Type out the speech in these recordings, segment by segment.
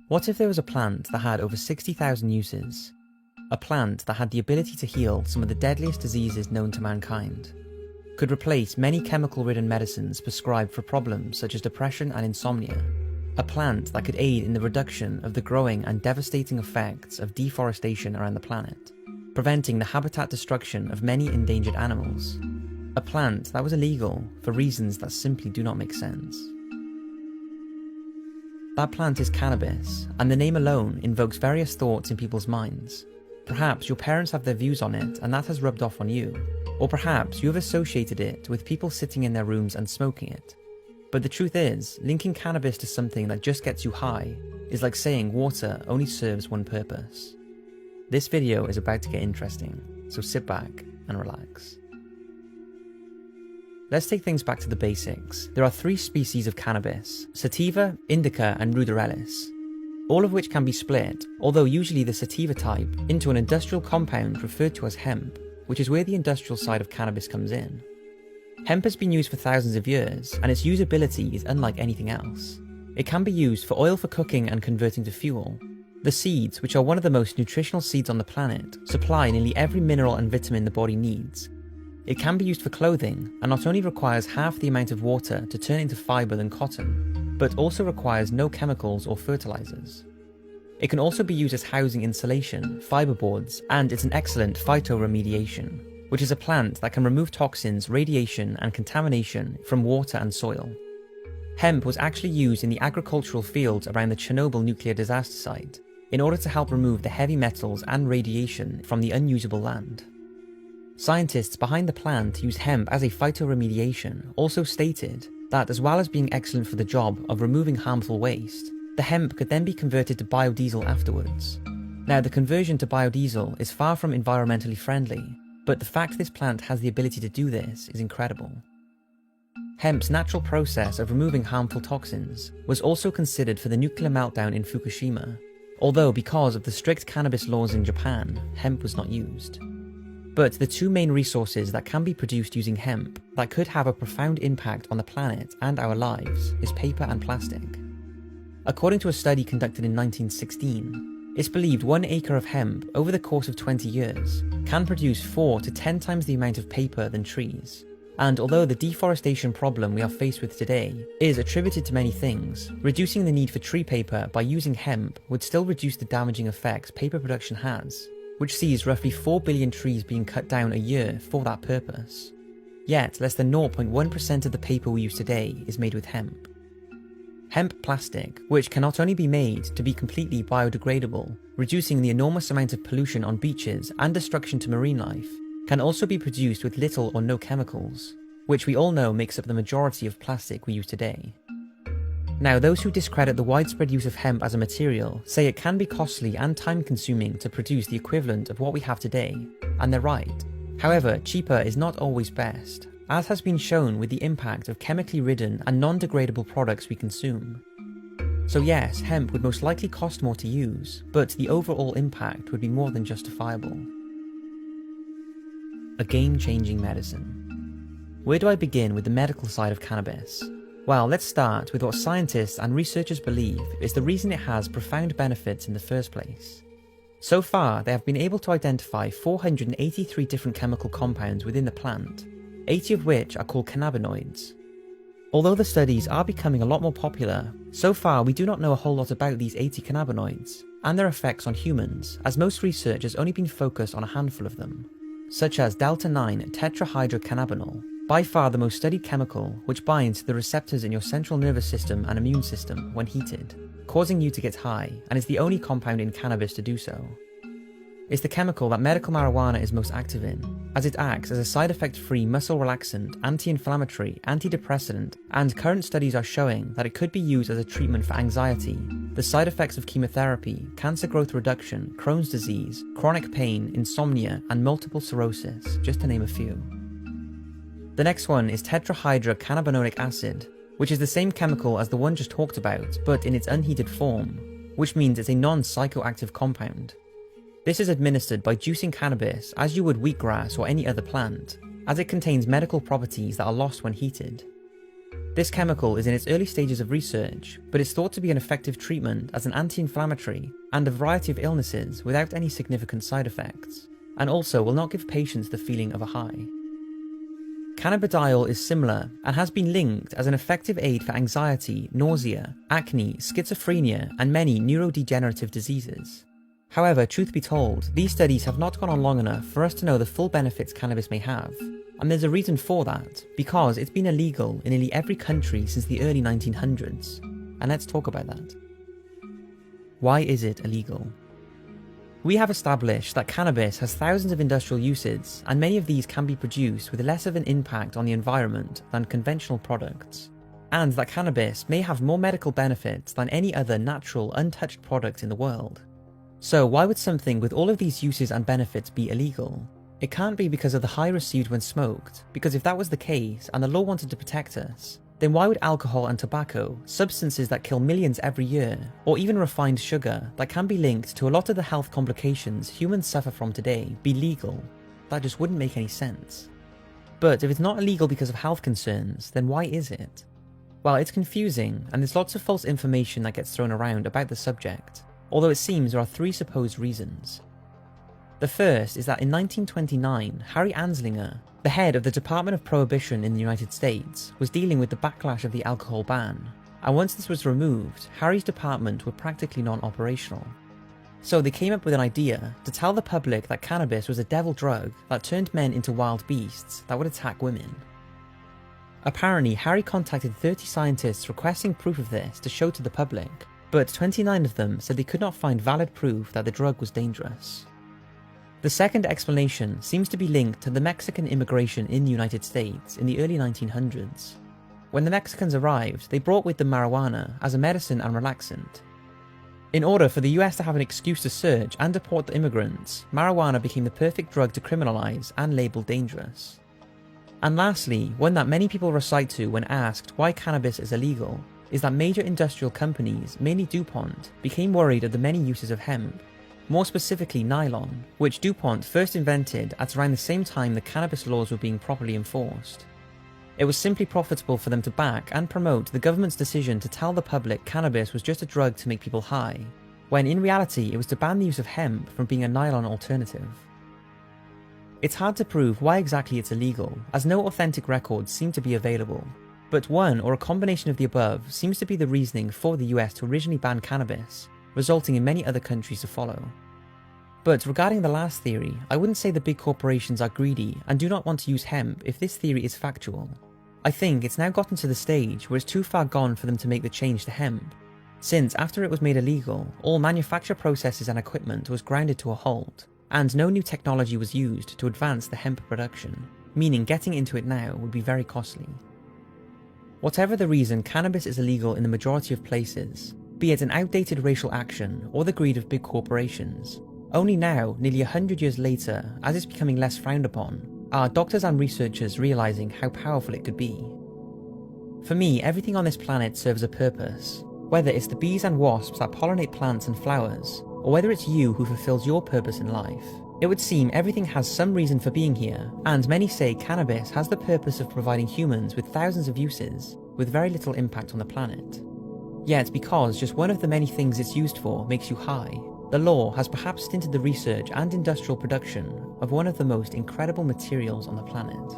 What if there was a plant that had over 60,000 uses? A plant that had the ability to heal some of the deadliest diseases known to mankind. Could replace many chemical-ridden medicines prescribed for problems such as depression and insomnia. A plant that could aid in the reduction of the growing and devastating effects of deforestation around the planet, preventing the habitat destruction of many endangered animals. A plant that was illegal for reasons that simply do not make sense. That plant is cannabis, and the name alone invokes various thoughts in people's minds. Perhaps your parents have their views on it and that has rubbed off on you, or perhaps you have associated it with people sitting in their rooms and smoking it. But the truth is, linking cannabis to something that just gets you high is like saying water only serves one purpose. This video is about to get interesting, so sit back and relax. Let's take things back to the basics. There are 3 species of cannabis: sativa, indica and ruderalis, all of which can be split, although usually the sativa type, into an industrial compound referred to as hemp, which is where the industrial side of cannabis comes in. Hemp has been used for thousands of years, and its usability is unlike anything else. It can be used for oil for cooking and converting to fuel. The seeds, which are one of the most nutritional seeds on the planet, supply nearly every mineral and vitamin the body needs. It can be used for clothing, and not only requires half the amount of water to turn into fibre than cotton, but also requires no chemicals or fertilizers. It can also be used as housing insulation, fiberboards, and it's an excellent phytoremediation, which is a plant that can remove toxins, radiation, and contamination from water and soil. Hemp was actually used in the agricultural fields around the Chernobyl nuclear disaster site in order to help remove the heavy metals and radiation from the unusable land. Scientists behind the plant use hemp as a phytoremediation also stated that as well as being excellent for the job of removing harmful waste, the hemp could then be converted to biodiesel afterwards. Now, the conversion to biodiesel is far from environmentally friendly, but the fact this plant has the ability to do this is incredible. Hemp's natural process of removing harmful toxins was also considered for the nuclear meltdown in Fukushima, although because of the strict cannabis laws in Japan, hemp was not used. But the 2 main resources that can be produced using hemp that could have a profound impact on the planet and our lives is paper and plastic. According to a study conducted in 1916, it's believed 1 acre of hemp over the course of 20 years can produce 4 to 10 times the amount of paper than trees. And although the deforestation problem we are faced with today is attributed to many things, reducing the need for tree paper by using hemp would still reduce the damaging effects paper production has, which sees roughly 4 billion trees being cut down a year for that purpose. Yet, less than 0.1% of the paper we use today is made with hemp. Hemp plastic, which can not only be made to be completely biodegradable, reducing the enormous amount of pollution on beaches and destruction to marine life, can also be produced with little or no chemicals, which we all know makes up the majority of plastic we use today. Now, those who discredit the widespread use of hemp as a material say it can be costly and time-consuming to produce the equivalent of what we have today, and they're right. However, cheaper is not always best, as has been shown with the impact of chemically ridden and non-degradable products we consume. So yes, hemp would most likely cost more to use, but the overall impact would be more than justifiable. A game-changing medicine. Where do I begin with the medical side of cannabis? Well, let's start with what scientists and researchers believe is the reason it has profound benefits in the first place. So far, they have been able to identify 483 different chemical compounds within the plant, 80 of which are called cannabinoids. Although the studies are becoming a lot more popular, so far we do not know a whole lot about these 80 cannabinoids and their effects on humans, as most research has only been focused on a handful of them, such as delta-9 tetrahydrocannabinol, by far the most studied chemical, which binds to the receptors in your central nervous system and immune system when heated, causing you to get high, and is the only compound in cannabis to do so. It's the chemical that medical marijuana is most active in, as it acts as a side effect-free muscle relaxant, anti-inflammatory, antidepressant, and current studies are showing that it could be used as a treatment for anxiety, the side effects of chemotherapy, cancer growth reduction, Crohn's disease, chronic pain, insomnia, and multiple sclerosis, just to name a few. The next one is tetrahydrocannabinolic acid, which is the same chemical as the one just talked about, but in its unheated form, which means it's a non-psychoactive compound. This is administered by juicing cannabis as you would wheatgrass or any other plant, as it contains medical properties that are lost when heated. This chemical is in its early stages of research, but is thought to be an effective treatment as an anti-inflammatory and a variety of illnesses without any significant side effects, and also will not give patients the feeling of a high. Cannabidiol is similar and has been linked as an effective aid for anxiety, nausea, acne, schizophrenia, and many neurodegenerative diseases. However, truth be told, these studies have not gone on long enough for us to know the full benefits cannabis may have. And there's a reason for that, because it's been illegal in nearly every country since the early 1900s. And let's talk about that. Why is it illegal? We have established that cannabis has thousands of industrial uses, and many of these can be produced with less of an impact on the environment than conventional products. And that cannabis may have more medical benefits than any other natural, untouched product in the world. So why would something with all of these uses and benefits be illegal? It can't be because of the high received when smoked, because if that was the case and the law wanted to protect us, then why would alcohol and tobacco, substances that kill millions every year, or even refined sugar that can be linked to a lot of the health complications humans suffer from today, be legal? That just wouldn't make any sense. But if it's not illegal because of health concerns, then why is it? Well, it's confusing, and there's lots of false information that gets thrown around about the subject, although it seems there are three supposed reasons. The first is that in 1929, Harry Anslinger, the head of the Department of Prohibition in the United States, was dealing with the backlash of the alcohol ban, and once this was removed, Harry's department were practically non-operational. So they came up with an idea to tell the public that cannabis was a devil drug that turned men into wild beasts that would attack women. Apparently, Harry contacted 30 scientists requesting proof of this to show to the public, but 29 of them said they could not find valid proof that the drug was dangerous. The second explanation seems to be linked to the Mexican immigration in the United States in the early 1900s. When the Mexicans arrived, they brought with them marijuana as a medicine and relaxant. In order for the US to have an excuse to search and deport the immigrants, marijuana became the perfect drug to criminalize and label dangerous. And lastly, one that many people recite to when asked why cannabis is illegal, is that major industrial companies, mainly DuPont, became worried of the many uses of hemp, more specifically nylon, which DuPont first invented at around the same time the cannabis laws were being properly enforced. It was simply profitable for them to back and promote the government's decision to tell the public cannabis was just a drug to make people high, when in reality it was to ban the use of hemp from being a nylon alternative. It's hard to prove why exactly it's illegal, as no authentic records seem to be available, but one or a combination of the above seems to be the reasoning for the US to originally ban cannabis, resulting in many other countries to follow. But regarding the last theory, I wouldn't say the big corporations are greedy and do not want to use hemp if this theory is factual. I think it's now gotten to the stage where it's too far gone for them to make the change to hemp, since after it was made illegal, all manufacture processes and equipment was grounded to a halt, and no new technology was used to advance the hemp production, meaning getting into it now would be very costly. Whatever the reason, cannabis is illegal in the majority of places, be it an outdated racial action or the greed of big corporations. Only now, nearly 100 years later, as it's becoming less frowned upon, are doctors and researchers realizing how powerful it could be. For me, everything on this planet serves a purpose, whether it's the bees and wasps that pollinate plants and flowers, or whether it's you who fulfills your purpose in life. It would seem everything has some reason for being here, and many say cannabis has the purpose of providing humans with thousands of uses, with very little impact on the planet. Yet because just one of the many things it's used for makes you high, the law has perhaps stinted the research and industrial production of one of the most incredible materials on the planet.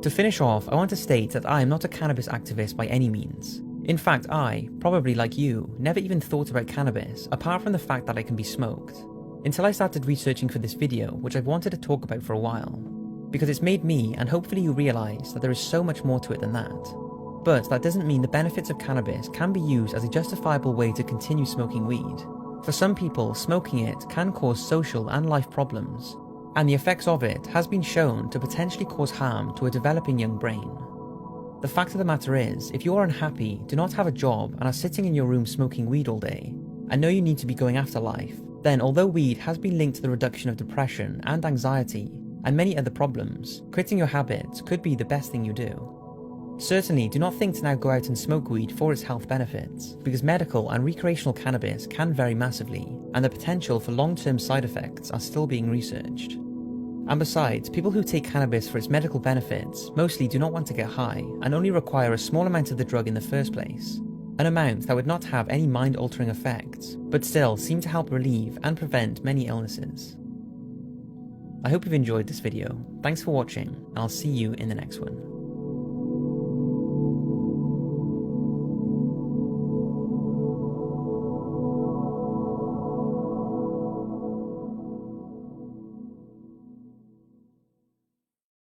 To finish off, I want to state that I am not a cannabis activist by any means. In fact, I, probably like you, never even thought about cannabis apart from the fact that it can be smoked, until I started researching for this video, which I've wanted to talk about for a while. Because it's made me, and hopefully you realise, that there is so much more to it than that. But that doesn't mean the benefits of cannabis can be used as a justifiable way to continue smoking weed. For some people, smoking it can cause social and life problems, and the effects of it has been shown to potentially cause harm to a developing young brain. The fact of the matter is, if you are unhappy, do not have a job, and are sitting in your room smoking weed all day, and know you need to be going after life, then although weed has been linked to the reduction of depression and anxiety, and many other problems, quitting your habits could be the best thing you do. Certainly do not think to now go out and smoke weed for its health benefits, because medical and recreational cannabis can vary massively, and the potential for long-term side effects are still being researched. And besides, people who take cannabis for its medical benefits mostly do not want to get high and only require a small amount of the drug in the first place. An amount that would not have any mind-altering effects, but still seem to help relieve and prevent many illnesses. I hope you've enjoyed this video. Thanks for watching, and I'll see you in the next one.